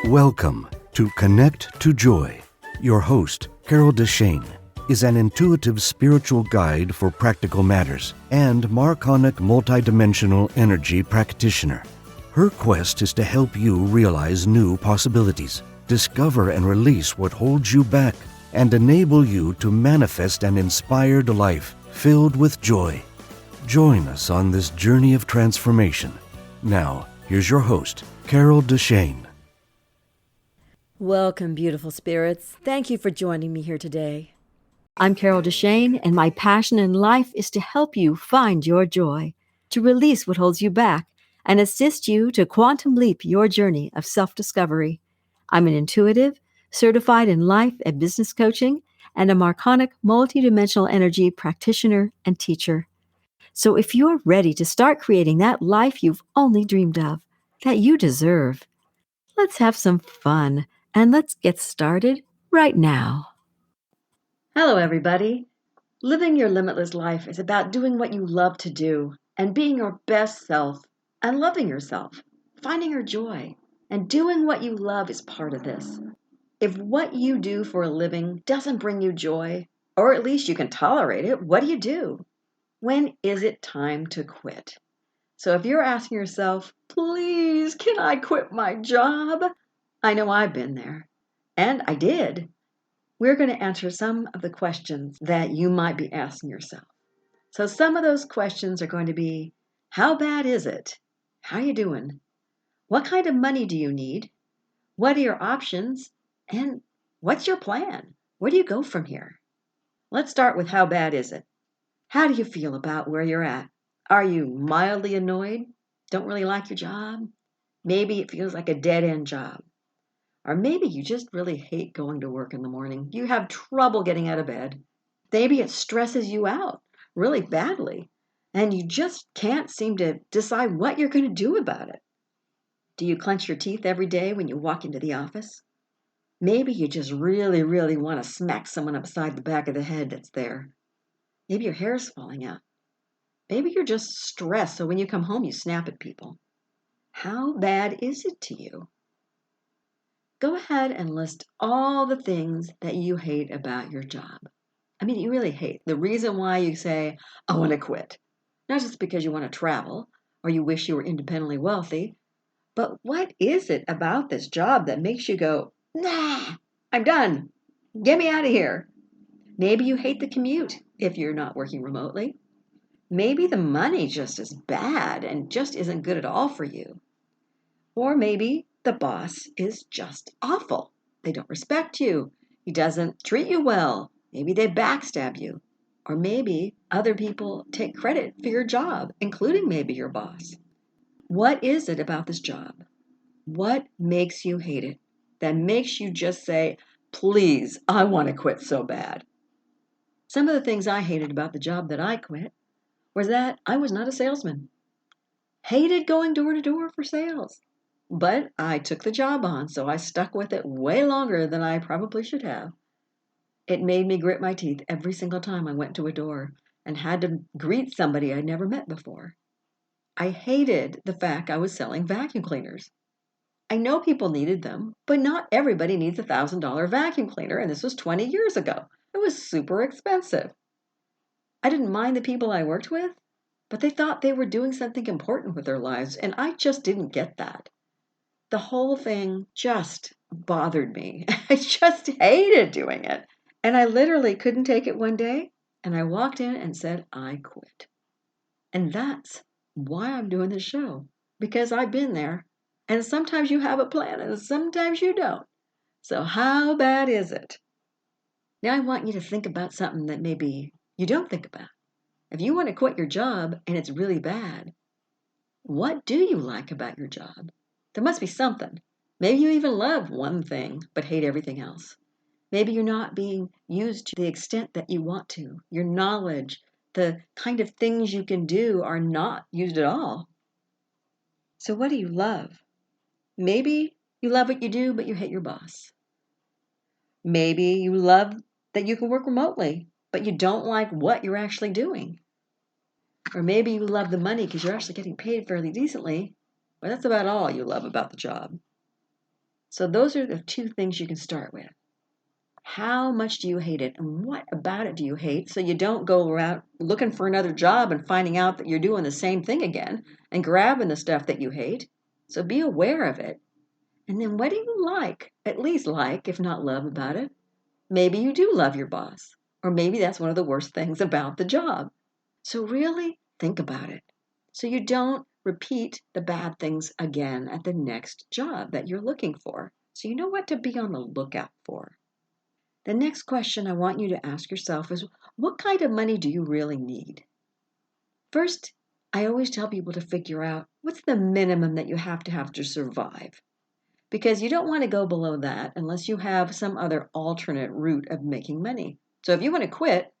Welcome to Connect to Joy. Your host, Carol DeChaine, is an intuitive spiritual guide for practical matters and Marconic multidimensional energy practitioner. Her quest is to help you realize new possibilities, discover and release what holds you back, and enable you to manifest an inspired life filled with joy. Join us on this journey of transformation. Now, here's your host, Carol DeChaine. Welcome, beautiful spirits. Thank you for joining me here today. I'm Carol DeChaine, and my passion in life is to help you find your joy, to release what holds you back, and assist you to quantum leap your journey of self-discovery. I'm an intuitive, certified in life and business coaching, and a Marconic multidimensional energy practitioner and teacher. So if you're ready to start creating that life you've only dreamed of, that you deserve, let's have some fun. And let's get started right now. Hello, everybody. Living Your Limitless Life is about doing what you love to do and being your best self and loving yourself, finding your joy, and doing what you love is part of this. If what you do for a living doesn't bring you joy, or at least you can tolerate it, what do? When is it time to quit? So if you're asking yourself, please, can I quit my job? I know I've been there, and I did. We're going to answer some of the questions that you might be asking yourself. So some of those questions are going to be, how bad is it? How are you doing? What kind of money do you need? What are your options? And what's your plan? Where do you go from here? Let's start with how bad is it? How do you feel about where you're at? Are you mildly annoyed? Don't really like your job? Maybe it feels like a dead-end job. Or maybe you just really hate going to work in the morning. You have trouble getting out of bed. Maybe it stresses you out really badly, and you just can't seem to decide what you're going to do about it. Do you clench your teeth every day when you walk into the office? Maybe you just really, really want to smack someone upside the back of the head that's there. Maybe your hair's falling out. Maybe you're just stressed, so when you come home, you snap at people. How bad is it to you? Go ahead and list all the things that you hate about your job. I mean, you really hate. The reason why you say, I want to quit. Not just because you want to travel or you wish you were independently wealthy, but what is it about this job that makes you go, nah, I'm done. Get me out of here. Maybe you hate the commute if you're not working remotely. Maybe the money just is bad and just isn't good at all for you. Or maybe the boss is just awful. They don't respect you. He doesn't treat you well. Maybe they backstab you. Or maybe other people take credit for your job, including maybe your boss. What is it about this job? What makes you hate it? That makes you just say, please, I want to quit so bad. Some of the things I hated about the job that I quit was that I was not a salesman. Hated going door to door for sales. But I took the job on, so I stuck with it way longer than I probably should have. It made me grit my teeth every single time I went to a door and had to greet somebody I'd never met before. I hated the fact I was selling vacuum cleaners. I know people needed them, but not everybody needs a $1,000 vacuum cleaner, and this was 20 years ago. It was super expensive. I didn't mind the people I worked with, but they thought they were doing something important with their lives, and I just didn't get that. The whole thing just bothered me. I just hated doing it. And I literally couldn't take it one day. And I walked in and said, I quit. And that's why I'm doing this show. Because I've been there. And sometimes you have a plan and sometimes you don't. So how bad is it? Now I want you to think about something that maybe you don't think about. If you want to quit your job and it's really bad, what do you like about your job? There must be something. Maybe you even love one thing, but hate everything else. Maybe you're not being used to the extent that you want to. Your knowledge, the kind of things you can do are not used at all. So what do you love? Maybe you love what you do, but you hate your boss. Maybe you love that you can work remotely, but you don't like what you're actually doing. Or maybe you love the money because you're actually getting paid fairly decently, but that's about all you love about the job. So those are the two things you can start with. How much do you hate it, and what about it do you hate, so you don't go around looking for another job and finding out that you're doing the same thing again and grabbing the stuff that you hate. So be aware of it. And then what do you like? At least like, if not love about it. Maybe you do love your boss, or maybe that's one of the worst things about the job. So really think about it so you don't repeat the bad things again at the next job that you're looking for. So you know what to be on the lookout for. The next question I want you to ask yourself is, what kind of money do you really need? First, I always tell people to figure out what's the minimum that you have to survive. Because you don't want to go below that unless you have some other alternate route of making money. So if you want to quit,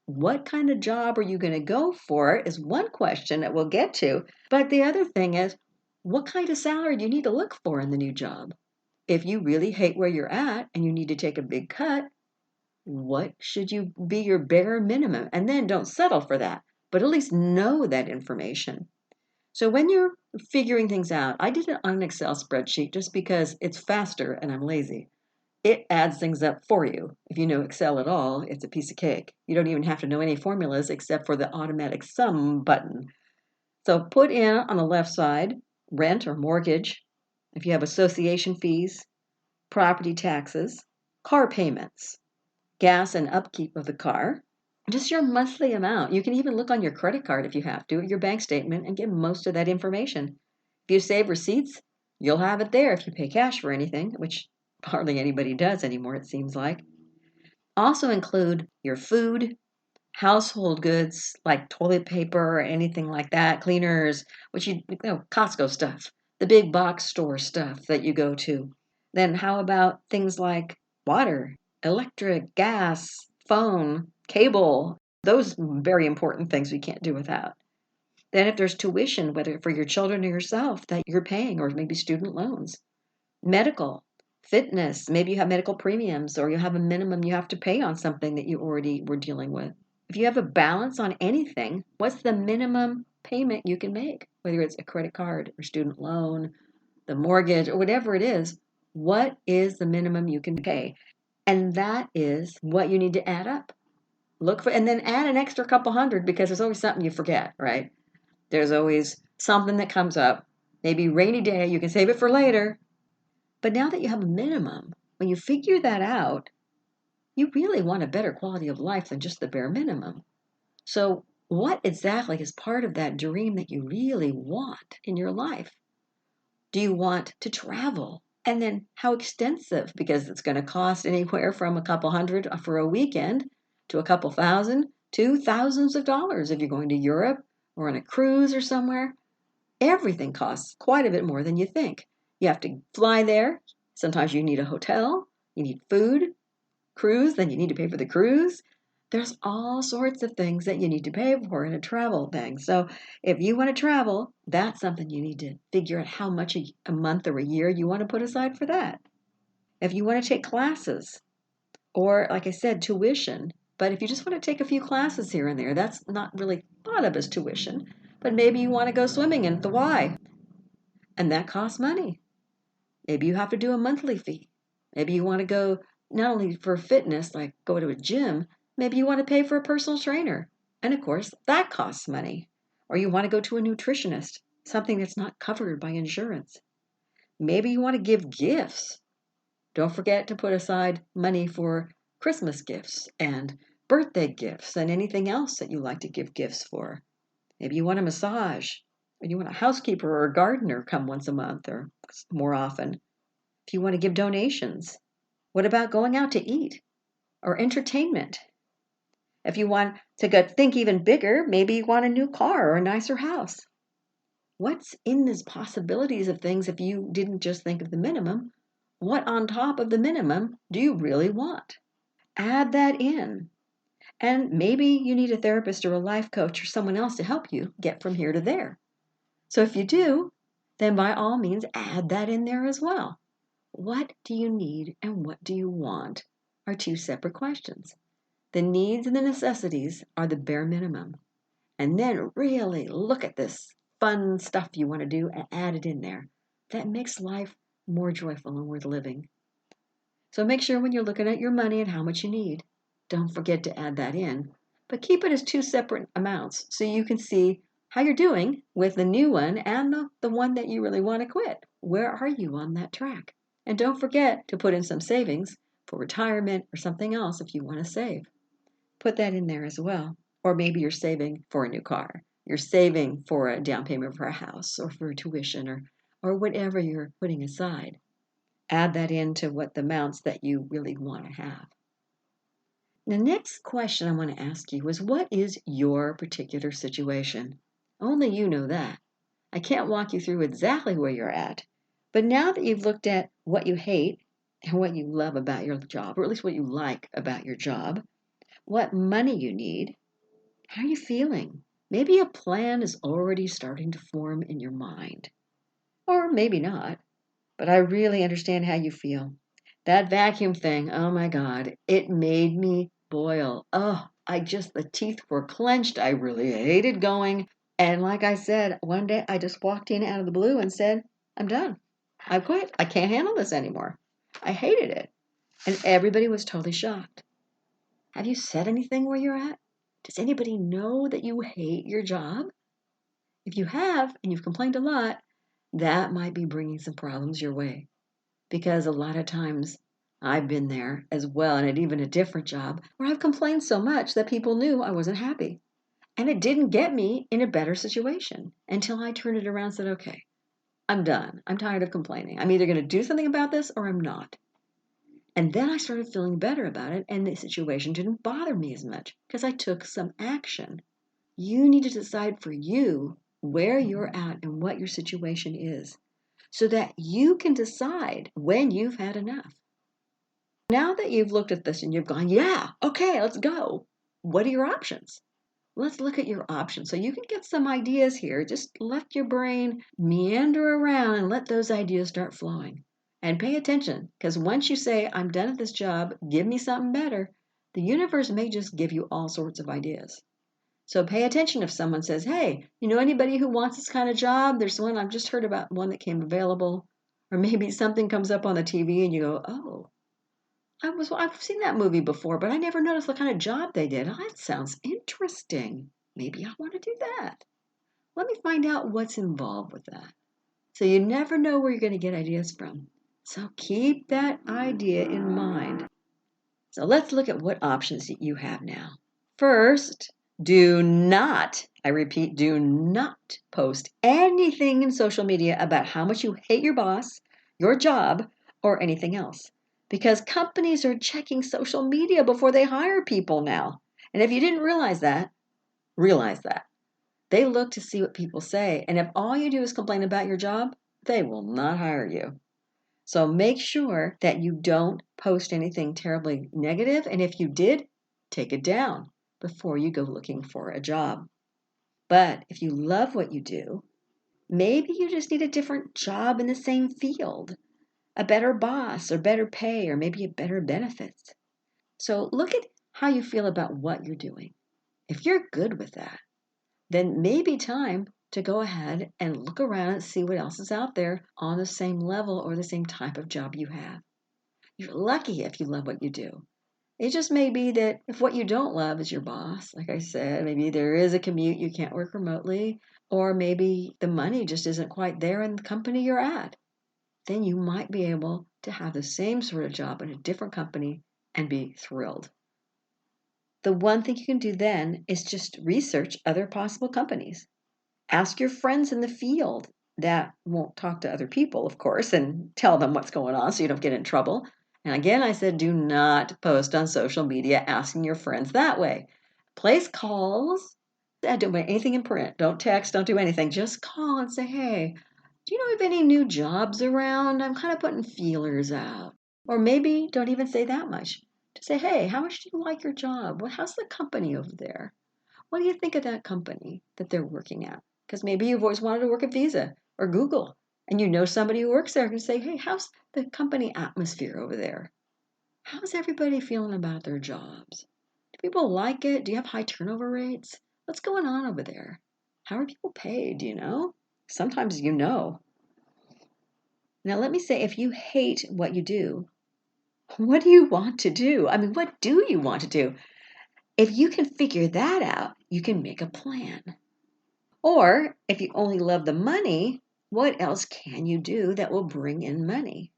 what kind of job are you going to go for is one question that we'll get to. But the other thing is, what kind of salary do you need to look for in the new job? If you really hate where you're at and you need to take a big cut, what should you be your bare minimum? And then don't settle for that, but at least know that information. So when you're figuring things out, I did it on an Excel spreadsheet just because it's faster and I'm lazy. It adds things up for you. If you know Excel at all, it's a piece of cake. You don't even have to know any formulas except for the automatic sum button. So put in on the left side, rent or mortgage, if you have association fees, property taxes, car payments, gas and upkeep of the car, just your monthly amount. You can even look on your credit card if you have to, your bank statement, and get most of that information. If you save receipts, you'll have it there if you pay cash for anything, which hardly anybody does anymore, it seems like. Also include your food, household goods like toilet paper or anything like that, cleaners, which you know, Costco stuff, the big box store stuff that you go to. Then how about things like water, electric, gas, phone, cable, those very important things we can't do without. Then if there's tuition, whether for your children or yourself that you're paying, or maybe student loans, medical, fitness, maybe you have medical premiums or you have a minimum you have to pay on something that you already were dealing with. If you have a balance on anything, what's the minimum payment you can make? Whether it's a credit card or student loan, the mortgage, or whatever it is, what is the minimum you can pay? And that is what you need to add up. Look for, and then add an extra couple hundred because there's always something you forget, right? There's always something that comes up. Maybe rainy day, you can save it for later. But now that you have a minimum, when you figure that out, you really want a better quality of life than just the bare minimum. So, what exactly is part of that dream that you really want in your life? Do you want to travel? And then how extensive? Because it's going to cost anywhere from a couple hundred for a weekend to a couple thousand to thousands of dollars if you're going to Europe or on a cruise or somewhere. Everything costs quite a bit more than you think. You have to fly there. Sometimes you need a hotel. You need food. Cruise, then you need to pay for the cruise. There's all sorts of things that you need to pay for in a travel thing. So if you want to travel, that's something you need to figure out how much a month or a year you want to put aside for that. If you want to take classes, or like I said, tuition, but if you just want to take a few classes here and there, that's not really thought of as tuition. But maybe you want to go swimming in the Y, and that costs money. Maybe you have to do a monthly fee. Maybe you want to go not only for fitness, like go to a gym, maybe you want to pay for a personal trainer. And of course, that costs money. Or you want to go to a nutritionist, something that's not covered by insurance. Maybe you want to give gifts. Don't forget to put aside money for Christmas gifts and birthday gifts and anything else that you like to give gifts for. Maybe you want a massage, or you want a housekeeper or a gardener come once a month or more often. If you want to give donations, what about going out to eat or entertainment? If you want to think even bigger, maybe you want a new car or a nicer house. What's in these possibilities of things if you didn't just think of the minimum? What on top of the minimum do you really want? Add that in. And maybe you need a therapist or a life coach or someone else to help you get from here to there. So if you do, then by all means add that in there as well. What do you need and what do you want are two separate questions. The needs and the necessities are the bare minimum. And then really look at this fun stuff you want to do and add it in there. That makes life more joyful and worth living. So make sure when you're looking at your money and how much you need, don't forget to add that in. But keep it as two separate amounts so you can see how you're doing with the new one and the one that you really want to quit. Where are you on that track? And don't forget to put in some savings for retirement or something else if you want to save. Put that in there as well. Or maybe you're saving for a new car. You're saving for a down payment for a house or for tuition or whatever you're putting aside. Add that into what the amounts that you really want to have. The next question I want to ask you is, what is your particular situation? Only you know that. I can't walk you through exactly where you're at, but now that you've looked at what you hate and what you love about your job, or at least what you like about your job, what money you need, how are you feeling? Maybe a plan is already starting to form in your mind, or maybe not. But I really understand how you feel. That vacuum thing, oh my God, it made me boil. Oh, the teeth were clenched. I really hated going. And like I said, one day I just walked in out of the blue and said, I'm done. I quit. I can't handle this anymore. I hated it. And everybody was totally shocked. Have you said anything where you're at? Does anybody know that you hate your job? If you have, and you've complained a lot, that might be bringing some problems your way. Because a lot of times I've been there as well, and at even a different job, where I've complained so much that people knew I wasn't happy. And it didn't get me in a better situation until I turned it around and said, okay, I'm done. I'm tired of complaining. I'm either going to do something about this or I'm not. And then I started feeling better about it, and the situation didn't bother me as much because I took some action. You need to decide for you where you're at and what your situation is, so that you can decide when you've had enough. Now that you've looked at this and you've gone, yeah, okay, let's go. What are your options? Let's look at your options so you can get some ideas here. Just let your brain meander around and let those ideas start flowing. And pay attention, because once you say, I'm done at this job, give me something better, the universe may just give you all sorts of ideas. So pay attention if someone says, hey, you know anybody who wants this kind of job? There's one, I've just heard about one that came available. Or maybe something comes up on the TV and you go, oh, I've seen that movie before, but I never noticed what kind of job they did. Oh, that sounds interesting. Maybe I want to do that. Let me find out what's involved with that. So you never know where you're going to get ideas from. So keep that idea in mind. So let's look at what options that you have now. First, do not, I repeat, do not post anything in social media about how much you hate your boss, your job, or anything else. Because companies are checking social media before they hire people now. And if you didn't realize that, realize that. They look to see what people say. And if all you do is complain about your job, they will not hire you. So make sure that you don't post anything terribly negative. And if you did, take it down before you go looking for a job. But if you love what you do, maybe you just need a different job in the same field, a better boss or better pay, or maybe a better benefits. So look at how you feel about what you're doing. If you're good with that, then maybe time to go ahead and look around and see what else is out there on the same level or the same type of job you have. You're lucky if you love what you do. It just may be that if what you don't love is your boss, like I said, maybe there is a commute, you can't work remotely, or maybe the money just isn't quite there in the company you're at, then you might be able to have the same sort of job in a different company and be thrilled. The one thing you can do then is just research other possible companies. Ask your friends in the field that won't talk to other people, of course, and tell them what's going on so you don't get in trouble. And again, I said, do not post on social media asking your friends that way. Place calls. Don't do anything in print. Don't text. Don't do anything. Just call and say, hey, do you know of any new jobs around? I'm kind of putting feelers out. Or maybe don't even say that much. Just say, hey, how much do you like your job? How's the company over there? What do you think of that company that they're working at? Because maybe you've always wanted to work at Visa or Google, and you know somebody who works there and say, hey, how's the company atmosphere over there? How's everybody feeling about their jobs? Do people like it? Do you have high turnover rates? What's going on over there? How are people paid? Do you know? Sometimes you know. Now, let me say, if you hate what you do, what do you want to do? I mean, what do you want to do? If you can figure that out, you can make a plan. Or if you only love the money, what else can you do that will bring in money?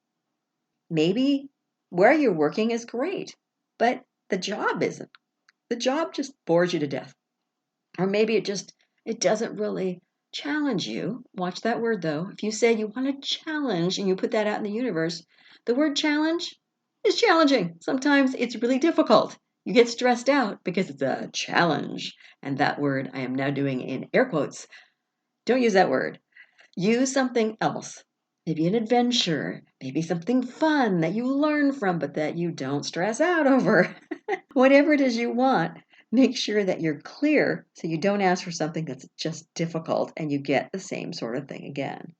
Maybe where you're working is great, but the job isn't. The job just bores you to death. Or maybe it doesn't really challenge you. Watch that word though. If you say you want to challenge and you put that out in the universe, the word challenge is challenging. Sometimes it's really difficult. You get stressed out because it's a challenge. And that word I am now doing in air quotes. Don't use that word. Use something else. Maybe an adventure, maybe something fun that you learn from, but that you don't stress out over. Whatever it is you want, make sure that you're clear so you don't ask for something that's just difficult and you get the same sort of thing again.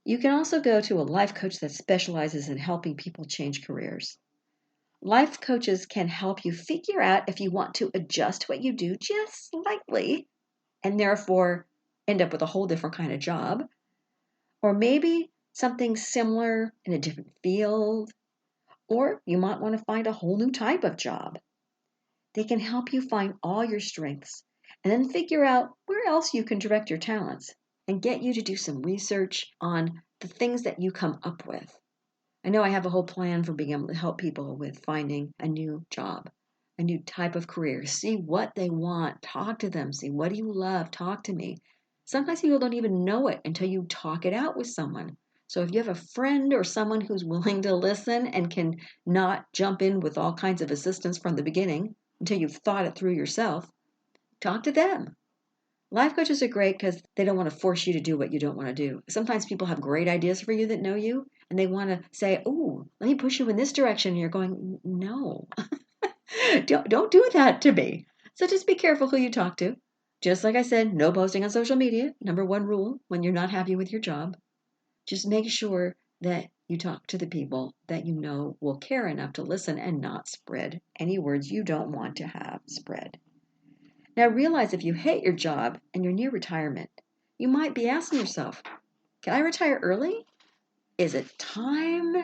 You can also go to a life coach that specializes in helping people change careers. Life coaches can help you figure out if you want to adjust what you do just slightly and therefore end up with a whole different kind of job, or maybe something similar in a different field, or you might want to find a whole new type of job. They can help you find all your strengths and then figure out where else you can direct your talents and get you to do some research on the things that you come up with. I know I have a whole plan for being able to help people with finding a new job, a new type of career. See what they want, talk to them, see what do you love, talk to me. Sometimes people don't even know it until you talk it out with someone. So if you have a friend or someone who's willing to listen and can not jump in with all kinds of assistance from the beginning until you've thought it through yourself, talk to them. Life coaches are great because they don't want to force you to do what you don't want to do. Sometimes people have great ideas for you that know you, and they want to say, "Oh, let me push you in this direction." And you're going, "No, don't do that to me." So just be careful who you talk to. Just like I said, no posting on social media. Number one rule when you're not happy with your job. Just make sure that you talk to the people that you know will care enough to listen and not spread any words you don't want to have spread. Now realize if you hate your job and you're near retirement, you might be asking yourself, can I retire early? Is it time?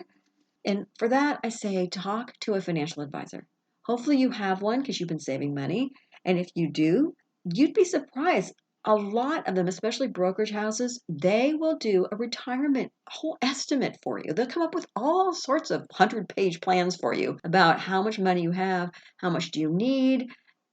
And for that, I say talk to a financial advisor. Hopefully you have one because you've been saving money. And if you do, you'd be surprised. A lot of them, especially brokerage houses, they will do a retirement whole estimate for you. They'll come up with all sorts of 100-page plans for you about how much money you have, how much do you need,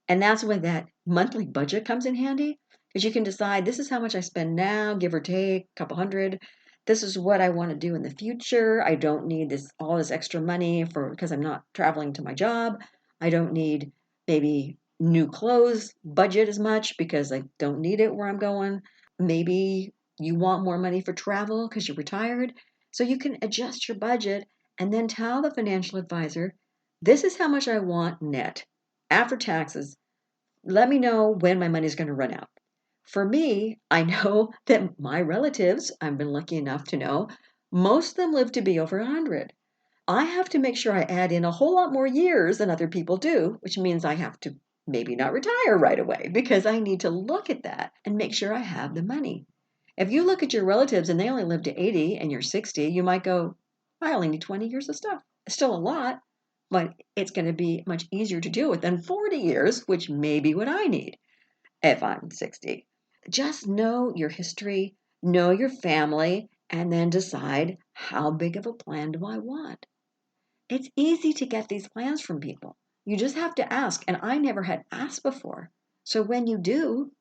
and that's when that monthly budget comes in handy because you can decide this is how much I spend now, give or take, a couple hundred. This is what I want to do in the future. I don't need all this extra money because I'm not traveling to my job. I don't need maybe new clothes budget as much because I don't need it where I'm going. Maybe you want more money for travel because you're retired. So you can adjust your budget and then tell the financial advisor, this is how much I want net after taxes. Let me know when my money's going to run out. For me, I know that my relatives, I've been lucky enough to know, most of them live to be over 100. I have to make sure I add in a whole lot more years than other people do, which means I have to maybe not retire right away because I need to look at that and make sure I have the money. If you look at your relatives and they only live to 80 and you're 60, you might go, I only need 20 years of stuff. It's still a lot, but it's going to be much easier to deal with than 40 years, which may be what I need if I'm 60. Just know your history, know your family, and then decide how big of a plan do I want. It's easy to get these plans from people. You just have to ask, and I never had asked before. So when you do,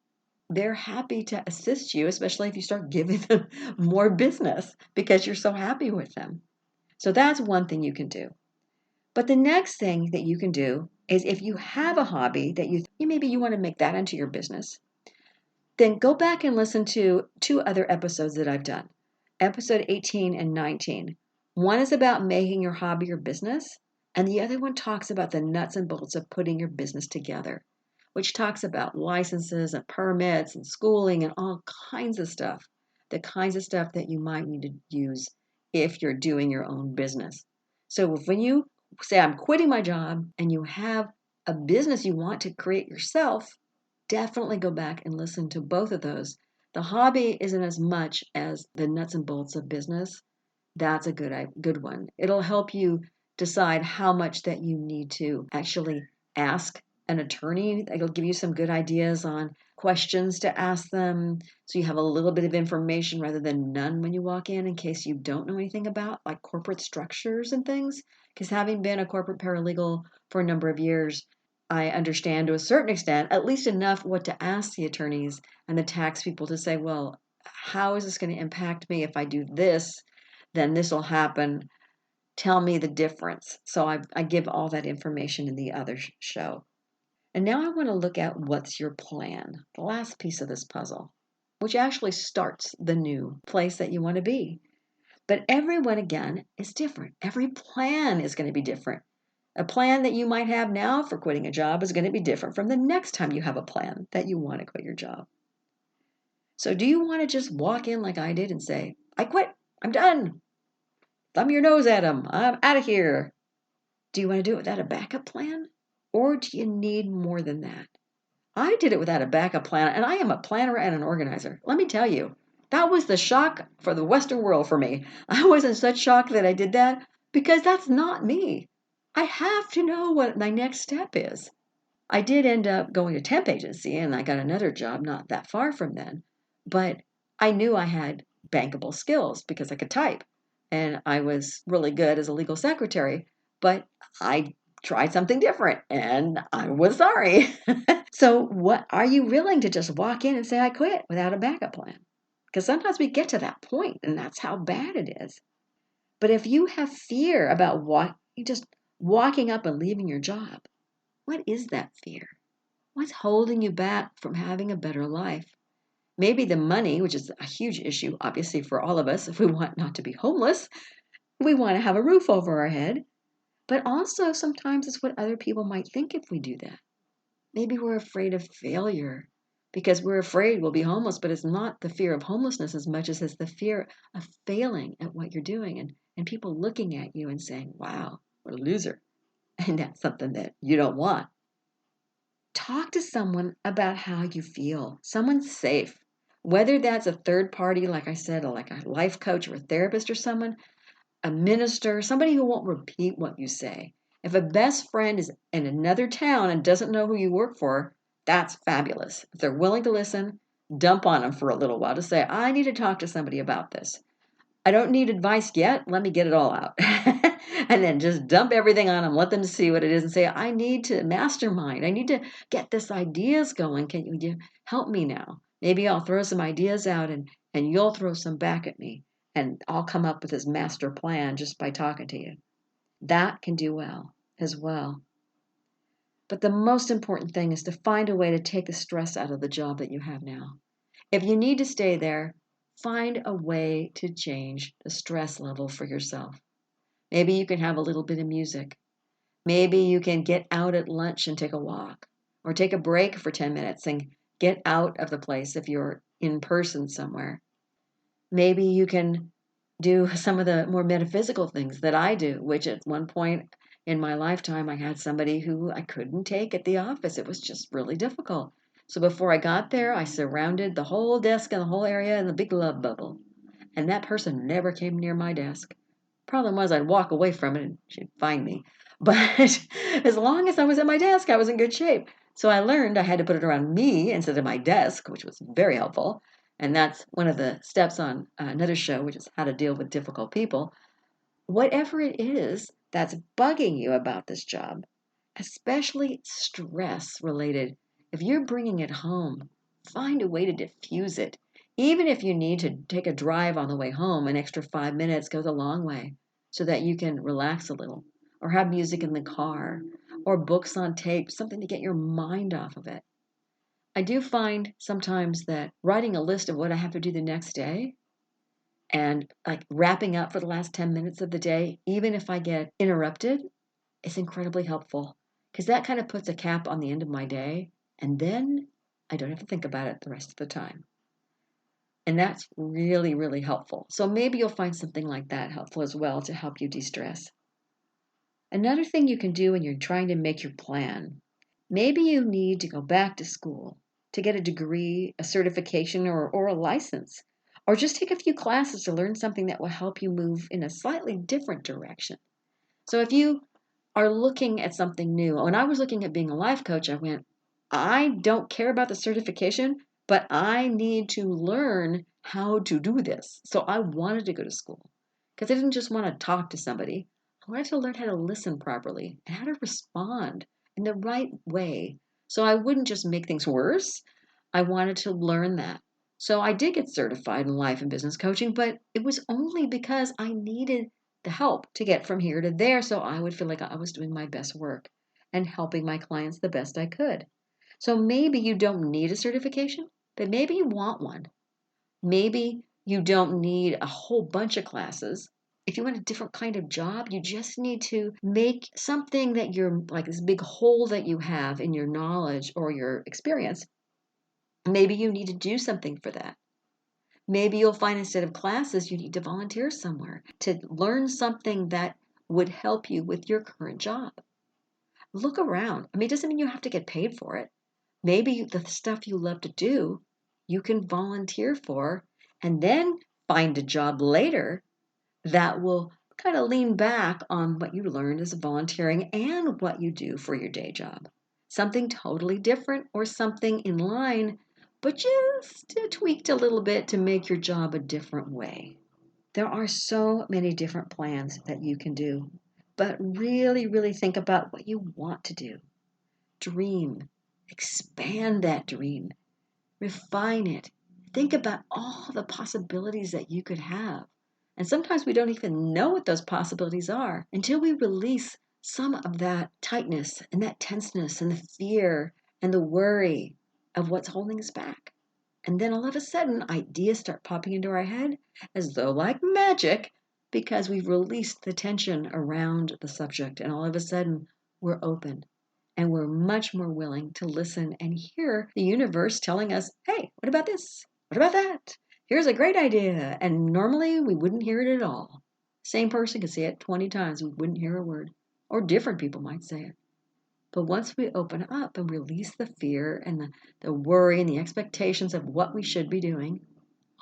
they're happy to assist you, especially if you start giving them more business because you're so happy with them. So that's one thing you can do. But the next thing that you can do is if you have a hobby that maybe you want to make that into your business, then go back and listen to two other episodes that I've done. Episode 18 and 19. One is about making your hobby your business, and the other one talks about the nuts and bolts of putting your business together, which talks about licenses and permits and schooling and all kinds of stuff, the kinds of stuff that you might need to use if you're doing your own business. So when you say, I'm quitting my job, and you have a business you want to create yourself, definitely go back and listen to both of those. The hobby isn't as much as the nuts and bolts of business. That's a good one. It'll help you decide how much that you need to actually ask an attorney. It'll give you some good ideas on questions to ask them so you have a little bit of information rather than none when you walk in case you don't know anything about like corporate structures and things. Because having been a corporate paralegal for a number of years, I understand to a certain extent, at least enough what to ask the attorneys and the tax people to say, well, how is this going to impact me if I do this? Then this will happen. Tell me the difference. So I give all that information in the other show. And now I want to look at what's your plan, the last piece of this puzzle, which actually starts the new place that you want to be. But everyone, again, is different. Every plan is going to be different. A plan that you might have now for quitting a job is going to be different from the next time you have a plan that you want to quit your job. So do you want to just walk in like I did and say, I quit, I'm done. Thumb your nose at them. I'm out of here. Do you want to do it without a backup plan? Or do you need more than that? I did it without a backup plan, and I am a planner and an organizer. Let me tell you, that was the shock for the Western world for me. I was in such shock that I did that because that's not me. I have to know what my next step is. I did end up going to temp agency, and I got another job not that far from then. But I knew I had bankable skills because I could type. And I was really good as a legal secretary, but I tried something different and I was sorry. So, what are you willing to just walk in and say, I quit without a backup plan? Because sometimes we get to that point and that's how bad it is. But if you have fear about just walking up and leaving your job, what is that fear? What's holding you back from having a better life? Maybe the money, which is a huge issue, obviously, for all of us. If we want not to be homeless, we want to have a roof over our head. But also, sometimes it's what other people might think if we do that. Maybe we're afraid of failure because we're afraid we'll be homeless, but it's not the fear of homelessness as much as it's the fear of failing at what you're doing and people looking at you and saying, wow, what a loser. And that's something that you don't want. Talk to someone about how you feel. Someone safe. Whether that's a third party, like I said, or like a life coach or a therapist or someone, a minister, somebody who won't repeat what you say. If a best friend is in another town and doesn't know who you work for, that's fabulous. If they're willing to listen, dump on them for a little while to say, I need to talk to somebody about this. I don't need advice yet. Let me get it all out. And then just dump everything on them. Let them see what it is and say, I need to mastermind. I need to get this ideas going. Can you help me now? Maybe I'll throw some ideas out and you'll throw some back at me. And I'll come up with this master plan just by talking to you. That can do well as well. But the most important thing is to find a way to take the stress out of the job that you have now. If you need to stay there, find a way to change the stress level for yourself. Maybe you can have a little bit of music. Maybe you can get out at lunch and take a walk, or take a break for 10 minutes and get out of the place if you're in person somewhere. Maybe you can do some of the more metaphysical things that I do, which at one point in my lifetime, I had somebody who I couldn't take at the office. It was just really difficult. So before I got there, I surrounded the whole desk and the whole area in the big love bubble. And that person never came near my desk. Problem was, I'd walk away from it and she'd find me. But as long as I was at my desk, I was in good shape. So I learned I had to put it around me instead of my desk, which was very helpful. And that's one of the steps on another show, which is how to deal with difficult people. Whatever it is that's bugging you about this job, especially stress related, if you're bringing it home, find a way to diffuse it. Even if you need to take a drive on the way home, an extra 5 minutes goes a long way so that you can relax a little, or have music in the car, or books on tape, something to get your mind off of it. I do find sometimes that writing a list of what I have to do the next day and like wrapping up for the last 10 minutes of the day, even if I get interrupted, is incredibly helpful because that kind of puts a cap on the end of my day. And then I don't have to think about it the rest of the time. And that's really, really helpful. So maybe you'll find something like that helpful as well to help you de-stress. Another thing you can do when you're trying to make your plan, maybe you need to go back to school to get a degree, a certification, or a license. Or just take a few classes to learn something that will help you move in a slightly different direction. So if you are looking at something new, when I was looking at being a life coach, I went, I don't care about the certification, but I need to learn how to do this. So I wanted to go to school because I didn't just want to talk to somebody. I wanted to learn how to listen properly and how to respond in the right way. So I wouldn't just make things worse. I wanted to learn that. So I did get certified in life and business coaching, but it was only because I needed the help to get from here to there so I would feel like I was doing my best work and helping my clients the best I could. So maybe you don't need a certification, but maybe you want one. Maybe you don't need a whole bunch of classes. If you want a different kind of job, you just need to make something that you're like this big hole that you have in your knowledge or your experience. Maybe you need to do something for that. Maybe you'll find instead of classes, you need to volunteer somewhere to learn something that would help you with your current job. Look around. I mean, it doesn't mean you have to get paid for it. Maybe the stuff you love to do, you can volunteer for and then find a job later that will kind of lean back on what you learned as volunteering and what you do for your day job. Something totally different or something in line, but just tweaked a little bit to make your job a different way. There are so many different plans that you can do, but really, really think about what you want to do. Dream, expand that dream, refine it. Think about all the possibilities that you could have. And sometimes we don't even know what those possibilities are until we release some of that tightness and that tenseness and the fear and the worry of what's holding us back. And then all of a sudden, ideas start popping into our head as though like magic because we've released the tension around the subject. And all of a sudden, we're open and we're much more willing to listen and hear the universe telling us, hey, what about this? What about that? Here's a great idea. And normally we wouldn't hear it at all. Same person could say it 20 times, we wouldn't hear a word. Or different people might say it. But once we open up and release the fear and the worry and the expectations of what we should be doing,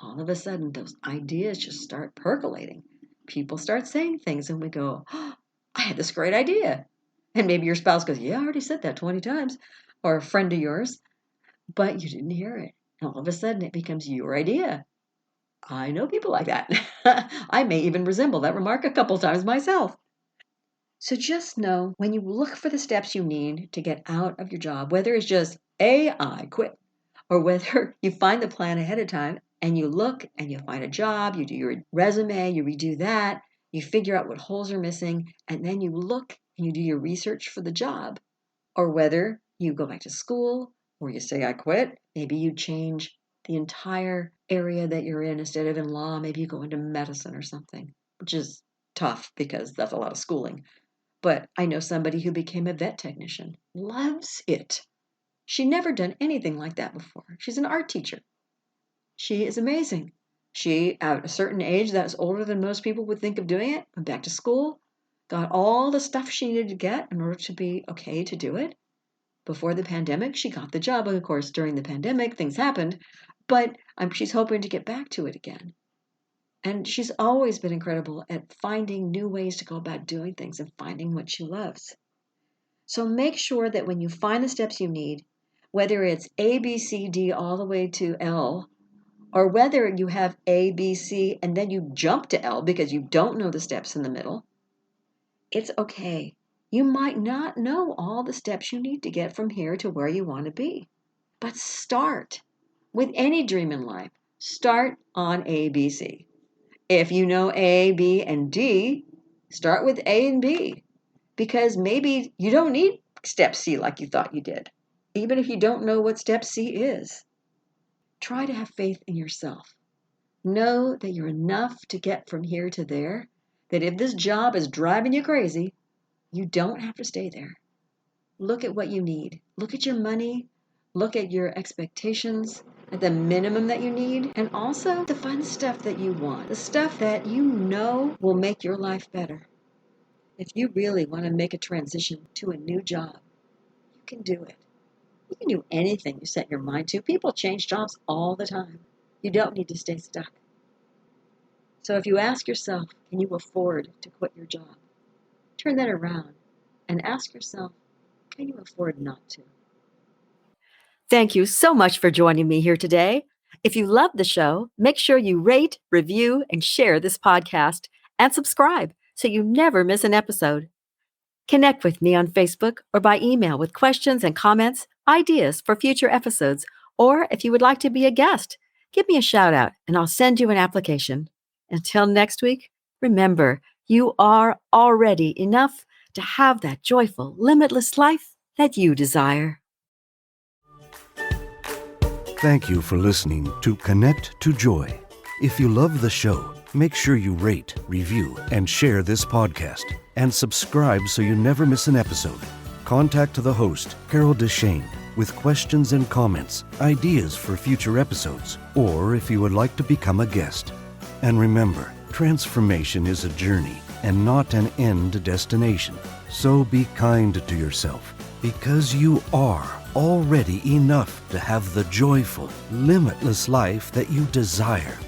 all of a sudden those ideas just start percolating. People start saying things and we go, oh, I had this great idea. And maybe your spouse goes, yeah, I already said that 20 times. Or a friend of yours, but you didn't hear it. And all of a sudden it becomes your idea. I know people like that. I may even resemble that remark a couple times myself. So just know when you look for the steps you need to get out of your job, whether it's just I quit, or whether you find the plan ahead of time and you look and you find a job, you do your resume, you redo that, you figure out what holes are missing, and then you look and you do your research for the job, or whether you go back to school or you say I quit, maybe you change the entire area that you're in. Instead of in law, maybe you go into medicine or something, which is tough because that's a lot of schooling. But I know somebody who became a vet technician, loves it. She never done anything like that before. She's an art teacher. She is amazing. She, at a certain age that's older than most people would think of doing it, went back to school, got all the stuff she needed to get in order to be okay to do it. Before the pandemic, she got the job. And of course, during the pandemic, things happened, but she's hoping to get back to it again. And she's always been incredible at finding new ways to go about doing things and finding what she loves. So make sure that when you find the steps you need, whether it's A, B, C, D, all the way to L, or whether you have A, B, C, and then you jump to L because you don't know the steps in the middle, it's okay. You might not know all the steps you need to get from here to where you want to be. But start with any dream in life. Start on A, B, C. If you know A, B, and D, start with A and B because maybe you don't need step C like you thought you did, even if you don't know what step C is. Try to have faith in yourself. Know that you're enough to get from here to there, that if this job is driving you crazy, you don't have to stay there. Look at what you need. Look at your money. Look at your expectations, at the minimum that you need, and also to find the stuff that you want, the stuff that you know will make your life better. If you really want to make a transition to a new job, you can do it. You can do anything you set your mind to. People change jobs all the time. You don't need to stay stuck. So if you ask yourself, can you afford to quit your job? Turn that around and ask yourself, can you afford not to? Thank you so much for joining me here today. If you love the show, make sure you rate, review, and share this podcast and subscribe so you never miss an episode. Connect with me on Facebook or by email with questions and comments, ideas for future episodes, or if you would like to be a guest, give me a shout out and I'll send you an application. Until next week, remember, you are already enough to have that joyful, limitless life that you desire. Thank you for listening to Connect to Joy. If you love the show, make sure you rate, review, and share this podcast. And subscribe so you never miss an episode. Contact the host, Carol DeChaine, with questions and comments, ideas for future episodes, or if you would like to become a guest. And remember, transformation is a journey and not an end destination. So be kind to yourself, because you are already enough to have the joyful, limitless life that you desire.